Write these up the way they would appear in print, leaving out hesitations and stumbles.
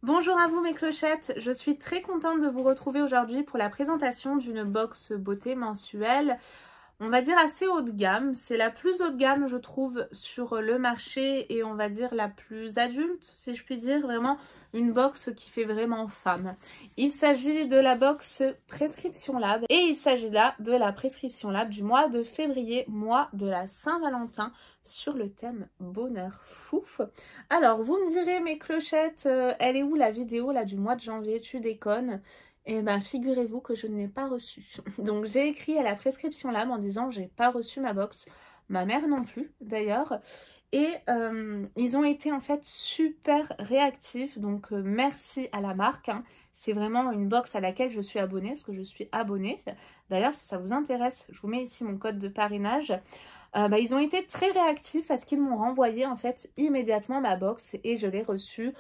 Bonjour à vous mes clochettes, je suis très contente de vous retrouver aujourd'hui pour la présentation d'une box beauté mensuelle, on va dire assez haut de gamme. C'est la plus haut de gamme je trouve sur le marché et on va dire la plus adulte si je puis dire, vraiment une box qui fait vraiment femme. Il s'agit de la box Prescription Lab et il s'agit là de la Prescription Lab du mois de février, mois de la Saint-Valentin, sur le thème bonheur fouf. Alors vous me direz mes clochettes, elle est où la vidéo là du mois de janvier, tu déconnes? Eh ben figurez-vous que je ne l'ai pas reçue. Donc j'ai écrit à la Prescription Lab en disant j'ai pas reçu ma box, ma mère non plus d'ailleurs. Et ils ont été en fait super réactifs, donc merci à la marque. Hein. C'est vraiment une box à laquelle je suis abonnée, parce que je suis abonnée. D'ailleurs, si ça vous intéresse, je vous mets ici mon code de parrainage. Ils ont été très réactifs parce qu'ils m'ont renvoyé en fait immédiatement ma box et je l'ai reçue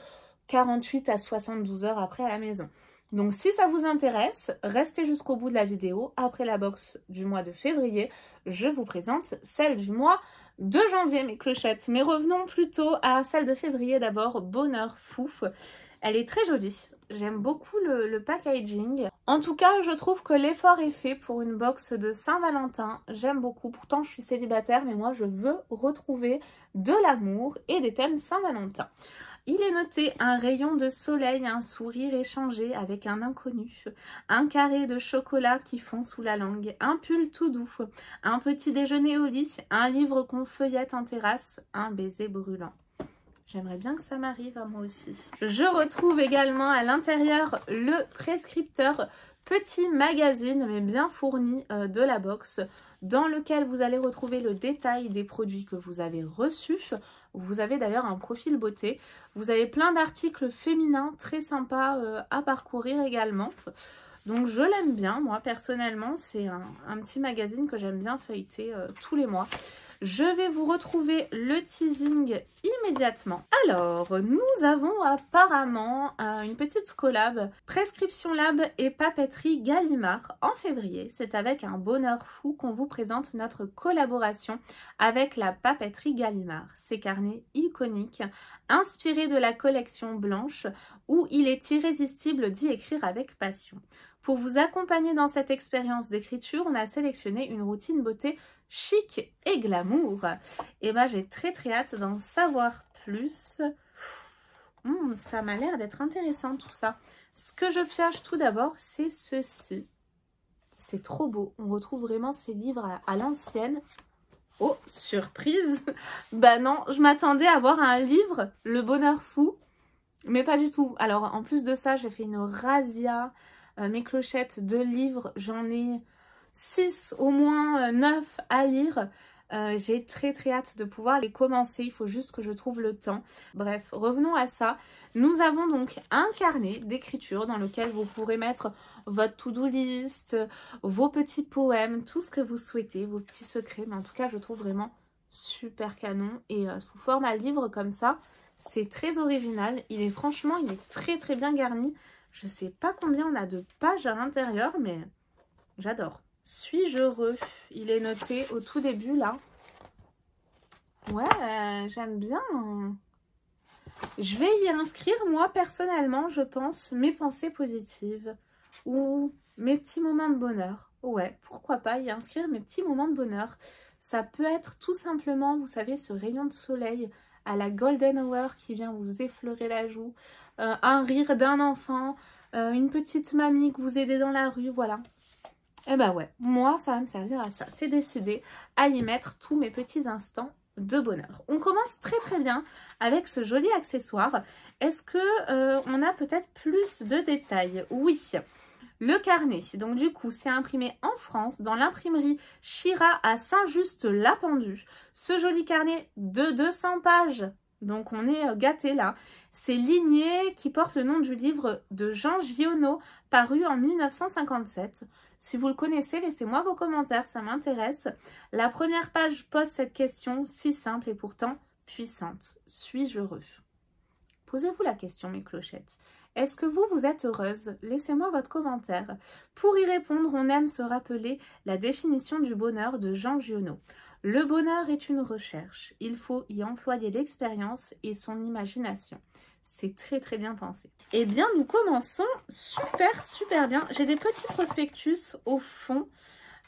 48 à 72 heures après à la maison. Donc si ça vous intéresse, restez jusqu'au bout de la vidéo. Après la box du mois de février, je vous présente celle du mois de janvier, mes clochettes. Mais revenons plutôt à celle de février d'abord, Bonheur Fouf. Elle est très jolie. J'aime beaucoup le packaging. En tout cas, je trouve que l'effort est fait pour une box de Saint-Valentin. J'aime beaucoup. Pourtant, je suis célibataire, mais moi, je veux retrouver de l'amour et des thèmes Saint-Valentin. Il est noté un rayon de soleil, un sourire échangé avec un inconnu, un carré de chocolat qui fond sous la langue, un pull tout doux, un petit déjeuner au lit, un livre qu'on feuillette en terrasse, un baiser brûlant. J'aimerais bien que ça m'arrive à moi aussi. Je retrouve également à l'intérieur le prescripteur, petit magazine mais bien fourni de la box, dans lequel vous allez retrouver le détail des produits que vous avez reçus. Vous avez d'ailleurs un profil beauté. Vous avez plein d'articles féminins très sympas à parcourir également. Donc je l'aime bien, moi personnellement, c'est un petit magazine que j'aime bien feuilleter tous les mois. Je vais vous retrouver le teasing immédiatement. Alors, nous avons apparemment une petite collab Prescription Lab et Papeterie Gallimard en février. C'est avec un bonheur fou qu'on vous présente notre collaboration avec la Papeterie Gallimard. Ces carnets iconiques inspirés de la collection blanche où il est irrésistible d'y écrire avec passion. Pour vous accompagner dans cette expérience d'écriture, on a sélectionné une routine beauté chic et glamour. Et ben j'ai très hâte d'en savoir plus. Ça m'a l'air d'être intéressant tout ça. Ce que je pioche tout d'abord, c'est ceci. C'est trop beau. On retrouve vraiment ces livres à l'ancienne. Oh, surprise! Bah non, je m'attendais à voir un livre, Le Bonheur Fou, mais pas du tout. Alors en plus de ça, j'ai fait une razzia. Mes clochettes de livres, j'en ai 6 au moins 9 à lire. J'ai très hâte de pouvoir les commencer, il faut juste que je trouve le temps. Bref, revenons à ça. Nous avons donc un carnet d'écriture dans lequel vous pourrez mettre votre to-do list, vos petits poèmes, tout ce que vous souhaitez, vos petits secrets. Mais en tout cas, je trouve vraiment super canon. Et sous format livre comme ça, c'est très original. Il est franchement, il est très bien garni. Je sais pas combien on a de pages à l'intérieur, mais j'adore. Suis-je heureux? Il est noté au tout début, là. Ouais, j'aime bien. Je vais y inscrire, moi, personnellement, je pense, mes pensées positives ou mes petits moments de bonheur. Ouais, pourquoi pas y inscrire mes petits moments de bonheur. Ça peut être tout simplement, vous savez, ce rayon de soleil à la golden hour qui vient vous effleurer la joue, un rire d'un enfant, une petite mamie que vous aidez dans la rue, voilà. Et ben ouais, moi ça va me servir à ça, c'est décidé à y mettre tous mes petits instants de bonheur. On commence très bien avec ce joli accessoire. Est-ce que on a peut-être plus de détails? Oui. Le carnet, donc du coup, c'est imprimé en France dans l'imprimerie Chira à Saint-Just-la-Pendue. Ce joli carnet de 200 pages, donc on est gâtés là. C'est Ligné qui porte le nom du livre de Jean Giono, paru en 1957. Si vous le connaissez, laissez-moi vos commentaires, ça m'intéresse. La première page pose cette question si simple et pourtant puissante. Suis-je heureux? Posez-vous la question, mes clochettes. Est-ce que vous êtes heureuse? Laissez-moi votre commentaire. Pour y répondre, on aime se rappeler la définition du bonheur de Jean Giono. Le bonheur est une recherche. Il faut y employer l'expérience et son imagination. C'est très très bien pensé. Eh bien, nous commençons super bien. J'ai des petits prospectus au fond.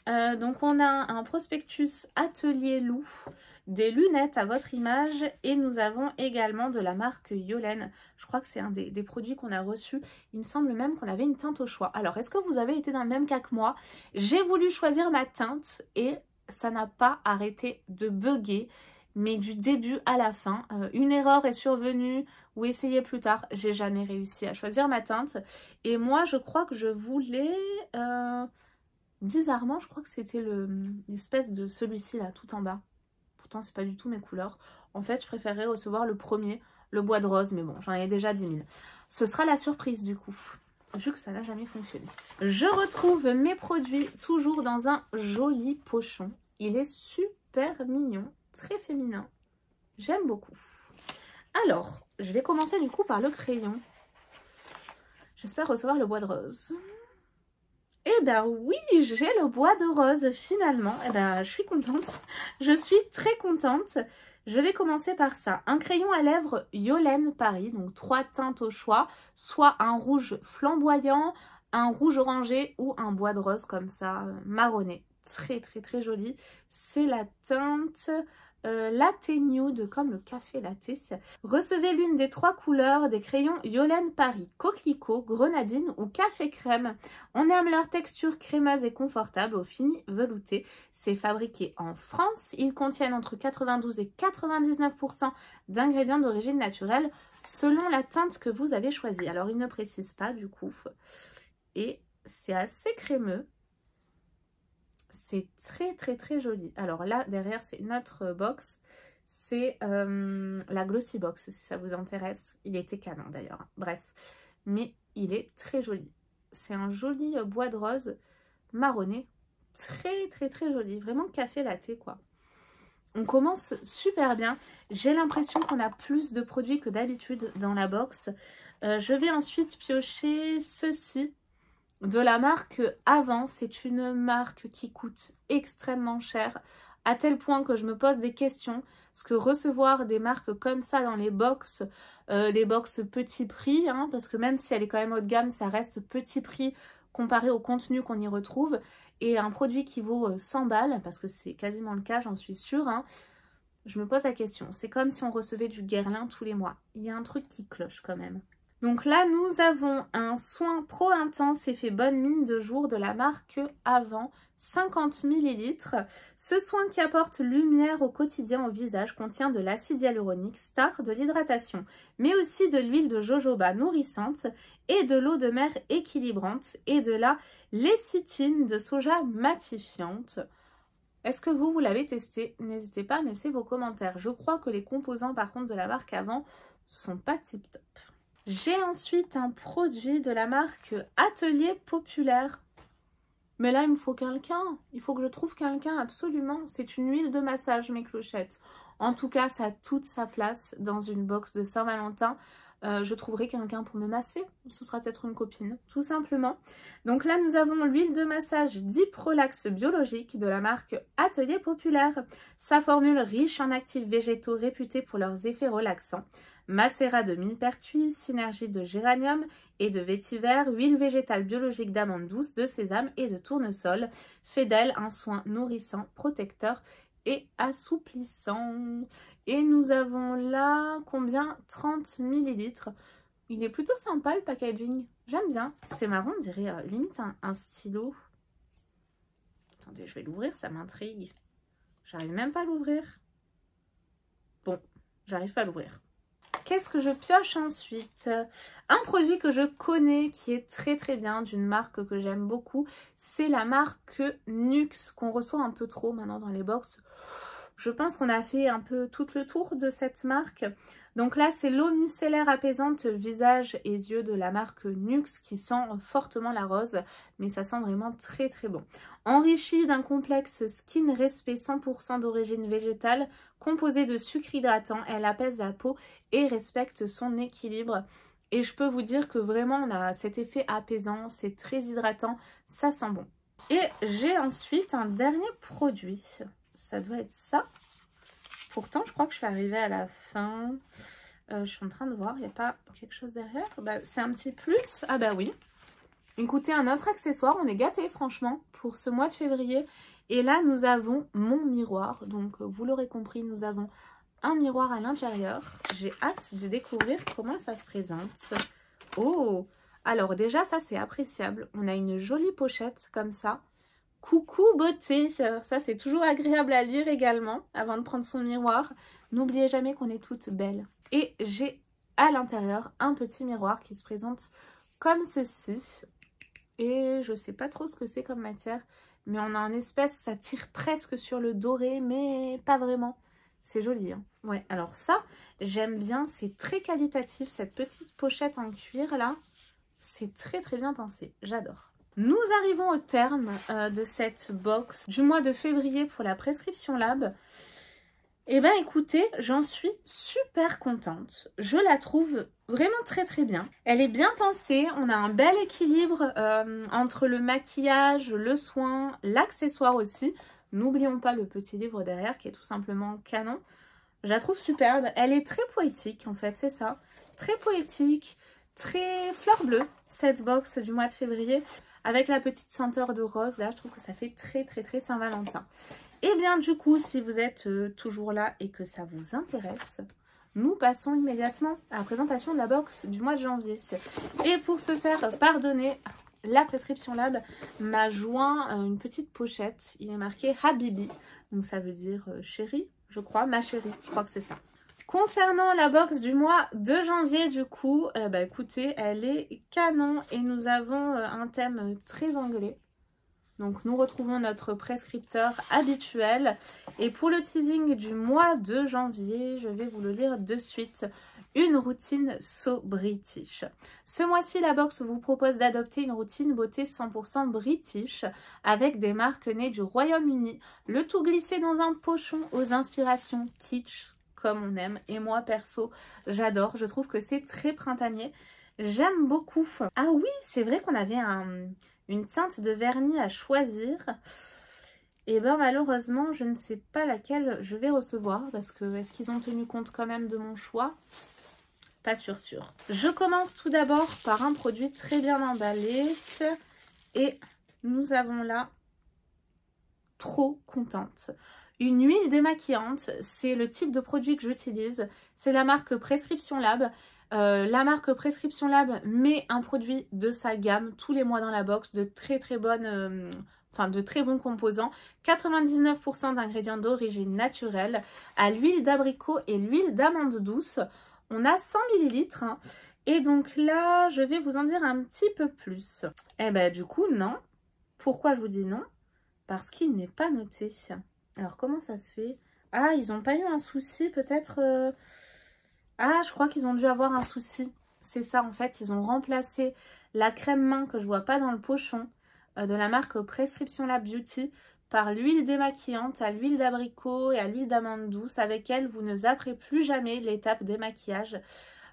Donc, on a un prospectus Atelier Lou, des lunettes à votre image et nous avons également de la marque Yolène. Je crois que c'est un des produits qu'on a reçu. Il me semble même qu'on avait une teinte au choix. Alors, est-ce que vous avez été dans le même cas que moi? J'ai voulu choisir ma teinte et ça n'a pas arrêté de bugger. Mais du début à la fin, une erreur est survenue ou essayez plus tard. J'ai jamais réussi à choisir ma teinte. Et moi, je crois que je voulais... bizarrement, je crois que c'était l'espèce de celui-ci là, tout en bas. Pourtant, c'est pas du tout mes couleurs. En fait, je préférerais recevoir le premier, le bois de rose. Mais bon, j'en ai déjà 10 000. Ce sera la surprise du coup, vu que ça n'a jamais fonctionné. Je retrouve mes produits toujours dans un joli pochon. Il est super mignon. Très féminin. J'aime beaucoup. Alors, je vais commencer du coup par le crayon. J'espère recevoir le bois de rose. Eh ben oui, j'ai le bois de rose finalement. Eh ben, je suis contente. Je suis très contente. Je vais commencer par ça. Un crayon à lèvres Yolène Paris. Donc 3 teintes au choix. Soit un rouge flamboyant, un rouge orangé ou un bois de rose comme ça, marronné. Très joli. C'est la teinte latte nude, comme le café latte. Recevez l'une des 3 couleurs des crayons Yolène Paris, coquelicot, grenadine ou café crème. On aime leur texture crémeuse et confortable au fini velouté. C'est fabriqué en France. Ils contiennent entre 92 et 99% d'ingrédients d'origine naturelle selon la teinte que vous avez choisie. Alors, il ne précise pas du coup. Et c'est assez crémeux. C'est très joli. Alors là, derrière, c'est notre box. C'est la Glossy Box, si ça vous intéresse. Il était canon d'ailleurs. Bref, mais il est très joli. C'est un joli bois de rose marronné. Très joli. Vraiment café latte, quoi. On commence super bien. J'ai l'impression qu'on a plus de produits que d'habitude dans la box. Je vais ensuite piocher ceci. De la marque Avant, c'est une marque qui coûte extrêmement cher, à tel point que je me pose des questions, parce que recevoir des marques comme ça dans les box petit prix, hein, parce que même si elle est quand même haut de gamme, ça reste petit prix comparé au contenu qu'on y retrouve, et un produit qui vaut 100 balles, parce que c'est quasiment le cas, j'en suis sûre, hein, je me pose la question. C'est comme si on recevait du Guerlain tous les mois. Il y a un truc qui cloche quand même. Donc là, nous avons un soin pro intense effet bonne mine de jour de la marque Avant, 50 ml. Ce soin qui apporte lumière au quotidien au visage contient de l'acide hyaluronique, star de l'hydratation, mais aussi de l'huile de jojoba nourrissante et de l'eau de mer équilibrante et de la lécithine de soja matifiante. Est-ce que vous l'avez testé? N'hésitez pas à me laisser vos commentaires. Je crois que les composants par contre de la marque Avant sont pas tip top. J'ai ensuite un produit de la marque Atelier Populaire. Mais là, il me faut quelqu'un. Il faut que je trouve quelqu'un, absolument. C'est une huile de massage, mes clochettes. En tout cas, ça a toute sa place dans une box de Saint-Valentin. Je trouverai quelqu'un pour me masser. Ce sera peut-être une copine, tout simplement. Donc là, nous avons l'huile de massage Deep Relax biologique de la marque Atelier Populaire. Sa formule riche en actifs végétaux réputés pour leurs effets relaxants. Macérat de millepertuis, synergie de géranium et de vétiver, huile végétale biologique d'amande douce, de sésame et de tournesol, fait d'elle un soin nourrissant, protecteur et assouplissant. Et nous avons là, combien? 30 ml. Il est plutôt sympa le packaging, j'aime bien. C'est marrant, on dirait limite un stylo. Attendez, je vais l'ouvrir, ça m'intrigue. J'arrive même pas à l'ouvrir. Bon, j'arrive pas à l'ouvrir. Qu'est-ce que je pioche ensuite? Un produit que je connais qui est très bien, d'une marque que j'aime beaucoup, c'est la marque Nuxe, qu'on reçoit un peu trop maintenant dans les box. Je pense qu'on a fait un peu tout le tour de cette marque. Donc là, c'est l'eau micellaire apaisante visage et yeux de la marque Nuxe qui sent fortement la rose, mais ça sent vraiment très bon. Enrichie d'un complexe Skin Respect 100% d'origine végétale, composé de sucre hydratant, elle apaise la peau et respecte son équilibre. Et je peux vous dire que vraiment, on a cet effet apaisant, c'est très hydratant, ça sent bon. Et j'ai ensuite un dernier produit. Ça doit être ça. Pourtant, je crois que je suis arrivée à la fin. Je suis en train de voir, il n'y a pas quelque chose derrière. Bah, c'est un petit plus. Ah bah oui. Écoutez, un autre accessoire, on est gâtés franchement pour ce mois de février. Et là, nous avons mon miroir. Donc, vous l'aurez compris, nous avons un miroir à l'intérieur. J'ai hâte de découvrir comment ça se présente. Oh! Alors déjà, ça c'est appréciable. On a une jolie pochette comme ça. Coucou beauté! Ça c'est toujours agréable à lire également avant de prendre son miroir. N'oubliez jamais qu'on est toutes belles. Et j'ai à l'intérieur un petit miroir qui se présente comme ceci. Et je sais pas trop ce que c'est comme matière. Mais on a un espèce, ça tire presque sur le doré, mais pas vraiment. C'est joli, hein. Ouais, alors ça, j'aime bien. C'est très qualitatif, cette petite pochette en cuir, là. C'est très, très bien pensé. J'adore. Nous arrivons au terme de cette box du mois de février pour la Prescription Lab. Eh bien, écoutez, j'en suis super contente. Je la trouve vraiment très très bien. Elle est bien pensée. On a un bel équilibre entre le maquillage, le soin, l'accessoire aussi. N'oublions pas le petit livre derrière qui est tout simplement canon. Je la trouve superbe. Elle est très poétique en fait, c'est ça. Très poétique, très fleur bleue, cette box du mois de février. Avec la petite senteur de rose, là, je trouve que ça fait très très très Saint-Valentin. Et bien du coup, si vous êtes toujours là et que ça vous intéresse, nous passons immédiatement à la présentation de la box du mois de janvier. Et pour se faire pardonner, la Prescription Lab m'a joint une petite pochette. Il est marqué Habibi, donc ça veut dire chérie, je crois, ma chérie, je crois que c'est ça. Concernant la box du mois de janvier, du coup, bah écoutez, elle est canon et nous avons un thème très anglais. Donc nous retrouvons notre prescripteur habituel. Et pour le teasing du mois de janvier, je vais vous le lire de suite. Une routine So British. Ce mois-ci, la box vous propose d'adopter une routine beauté 100% British avec des marques nées du Royaume-Uni. Le tout glissé dans un pochon aux inspirations kitsch comme on aime. Et moi, perso, j'adore. Je trouve que c'est très printanier. J'aime beaucoup. Ah oui, c'est vrai qu'on avait une teinte de vernis à choisir. Et ben malheureusement, je ne sais pas laquelle je vais recevoir. Parce que est-ce qu'ils ont tenu compte quand même de mon choix? Pas sûr. Je commence tout d'abord par un produit très bien emballé. Et nous avons là, trop contente, une huile démaquillante. C'est le type de produit que j'utilise. C'est la marque Prescription Lab. La marque Prescription Lab met un produit de sa gamme tous les mois dans la box, de très bonnes... de très bons composants, 99% d'ingrédients d'origine naturelle, à l'huile d'abricot et l'huile d'amande douce. On a 100 ml. Hein. Et donc là, je vais vous en dire un petit peu plus. Eh ben du coup, non. Pourquoi je vous dis non? Parce qu'il n'est pas noté. Alors, comment ça se fait? Ah, ils n'ont pas eu un souci, peut-être... Ah, je crois qu'ils ont dû avoir un souci. C'est ça, en fait, ils ont remplacé la crème main que je vois pas dans le pochon de la marque Prescription Lab Beauty par l'huile démaquillante à l'huile d'abricot et à l'huile d'amande douce. Avec elle, vous ne zapperez plus jamais l'étape démaquillage.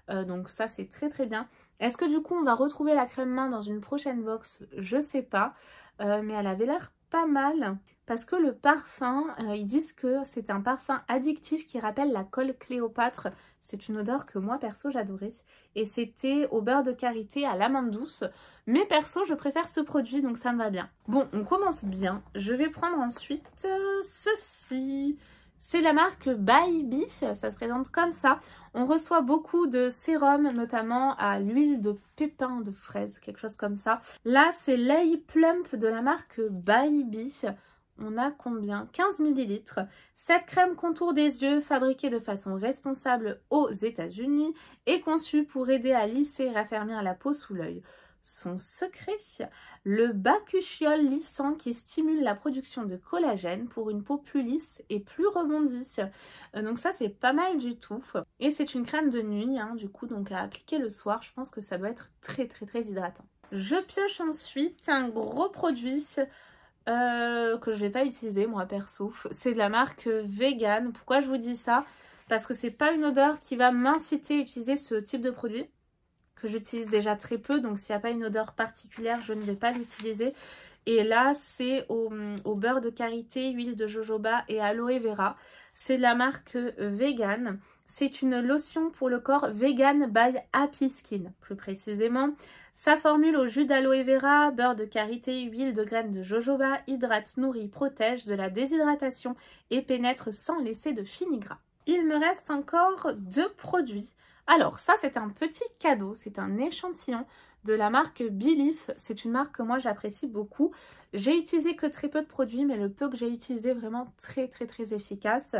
Donc ça, c'est très bien. Est-ce que du coup, on va retrouver la crème main dans une prochaine box? Je sais pas. Mais elle avait l'air pas mal. Parce que le parfum, ils disent que c'est un parfum addictif qui rappelle la colle Cléopâtre. C'est une odeur que moi, perso, j'adorais. Et c'était au beurre de karité à l'amande douce. Mais perso, je préfère ce produit, donc ça me va bien. Bon, on commence bien. Je vais prendre ensuite ceci. C'est la marque Baby, ça se présente comme ça. On reçoit beaucoup de sérums, notamment à l'huile de pépins de fraise, quelque chose comme ça. Là, c'est l'Ail Plump de la marque Baby. On a combien? 15 ml. Cette crème contour des yeux, fabriquée de façon responsable aux États-Unis, est conçue pour aider à lisser et raffermir la peau sous l'œil. Son secret, le bakuchiol lissant qui stimule la production de collagène pour une peau plus lisse et plus rebondie. Donc ça, c'est pas mal du tout. Et c'est une crème de nuit, hein, du coup, donc à appliquer le soir. Je pense que ça doit être très hydratant. Je pioche ensuite un gros produit que je vais pas utiliser, moi, perso. C'est de la marque Vegan. Pourquoi je vous dis ça? Parce que c'est pas une odeur qui va m'inciter à utiliser ce type de produit, que j'utilise déjà très peu, donc s'il n'y a pas une odeur particulière, je ne vais pas l'utiliser. Et là, c'est au beurre de karité, huile de jojoba et aloe vera. C'est de la marque Vegan. c'est une lotion pour le corps vegan by Happy Skin. Plus précisément, sa formule au jus d'aloe vera, beurre de karité, huile de graines de jojoba, hydrate, nourrit, protège de la déshydratation et pénètre sans laisser de fini-gras. Il me reste encore 2 produits. Alors ça c'est un petit cadeau, c'est un échantillon de la marque Belief. C'est une marque que moi j'apprécie beaucoup. J'ai utilisé que très peu de produits, mais le peu que j'ai utilisé vraiment très efficace.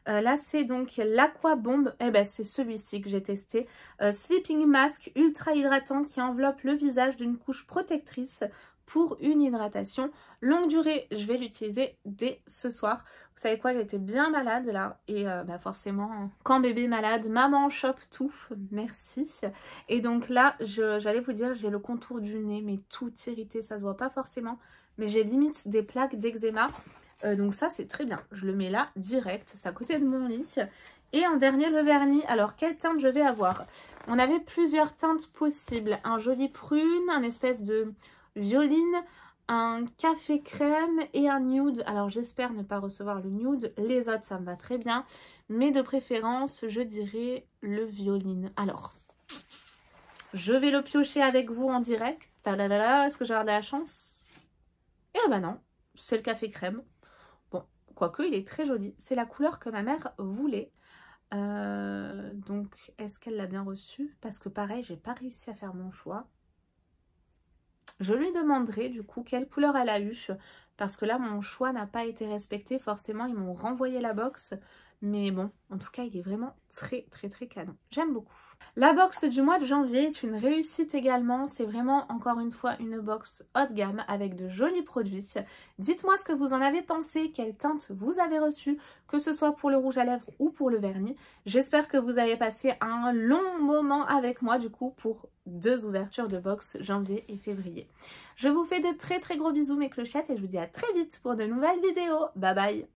Là c'est donc l'Aqua Bomb, c'est celui-ci que j'ai testé. Sleeping Mask ultra hydratant qui enveloppe le visage d'une couche protectrice pour une hydratation longue durée. Je vais l'utiliser dès ce soir. Vous savez quoi, j'étais bien malade là et forcément quand bébé est malade, maman chope tout, merci. Et donc là, j'allais vous dire, j'ai le contour du nez mais tout irrité, ça se voit pas forcément, mais j'ai limite des plaques d'eczéma. Donc ça c'est très bien, je le mets là direct, c'est à côté de mon lit. Et en dernier, le vernis. Alors, quelle teinte je vais avoir? On avait plusieurs teintes possibles. Un joli prune, un espèce de violine, un café crème et un nude. Alors j'espère ne pas recevoir le nude, les autres ça me va très bien, mais de préférence je dirais le violine. Alors je vais le piocher avec vous en direct. Est-ce que j'ai avoir de la chance? Eh ben non, c'est le café crème. Bon, quoique il est très joli, c'est la couleur que ma mère voulait. Donc est-ce qu'elle l'a bien reçu? Parce que pareil, j'ai pas réussi à faire mon choix. Je lui demanderai du coup quelle couleur elle a eu, parce que là mon choix n'a pas été respecté, forcément ils m'ont renvoyé la box, mais bon, en tout cas il est vraiment très canon, j'aime beaucoup. La box du mois de janvier est une réussite également, c'est vraiment encore une fois une box haut de gamme avec de jolis produits. Dites-moi ce que vous en avez pensé, quelle teinte vous avez reçue, que ce soit pour le rouge à lèvres ou pour le vernis. J'espère que vous avez passé un long moment avec moi du coup pour 2 ouvertures de box janvier et février. Je vous fais de très gros bisous mes clochettes et je vous dis à très vite pour de nouvelles vidéos. Bye bye!